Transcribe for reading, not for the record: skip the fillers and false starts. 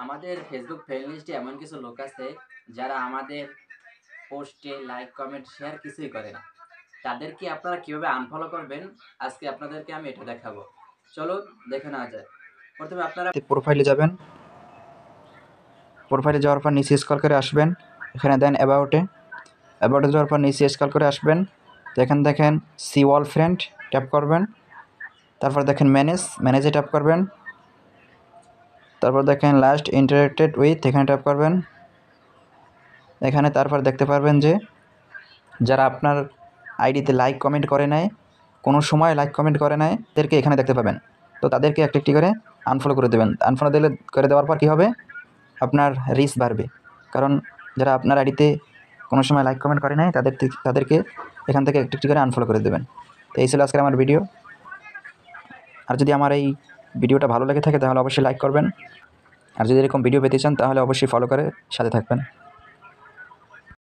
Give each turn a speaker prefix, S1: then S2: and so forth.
S1: আমাদের Facebook friend লিস্টে এমন কিছু লোক আছে যারা আমাদের পোস্টে লাইক কমেন্ট শেয়ার কিছুই করে না। তাদেরকে আপনারা কিভাবে আনফলো করবেন আজকে আপনাদেরকে আমি এটা দেখাবো। চলুন দেখে নেওয়া যায়। প্রথমে আপনারা
S2: প্রোফাইলে যাবেন। প্রোফাইলে যাওয়ার পর নিচে স্ক্রল করে আসবেন, এখানে দেন অ্যাবাউটে যাওয়ার পর নিচে স্ক্রল করে আসবেন। তো এখানে দেখেন সি অল ফ্রেন্ড, ট্যাপ করবেন। তারপর দেখেন ম্যানেজে ট্যাপ করবেন। তারপর দেখেন লাস্ট ইন্টারেক্টেড উইথ, এখানে ট্যাপ করবেন। এখানে তারপর দেখতে পারবেন যে যারা আপনার আইডিতে লাইক কমেন্ট করে নেয়, কোনো সময় লাইক কমেন্ট করে নেয়, তাদেরকে এখানে দেখতে পাবেন। তো তাদেরকে একটি একটি করে আনফলো করে দেবেন। আনফলো করে দেওয়ার পর কী হবে, আপনার রিচ বাড়বে। কারণ যারা আপনার আইডিতে কোনো সময় লাইক কমেন্ট করে নেয় তাদেরকে এখান থেকে একটি একটি করে আনফলো করে দেবেন। তো এই ছিল আজকের আমার ভিডিও। আর যদি আমার এই ভিডিওটা ভালো লেগে থাকে তাহলে অবশ্যই লাইক করবেন। আর যদি এরকম ভিডিও পেতে চান তাহলে অবশ্যই ফলো করে সাথে থাকবেন।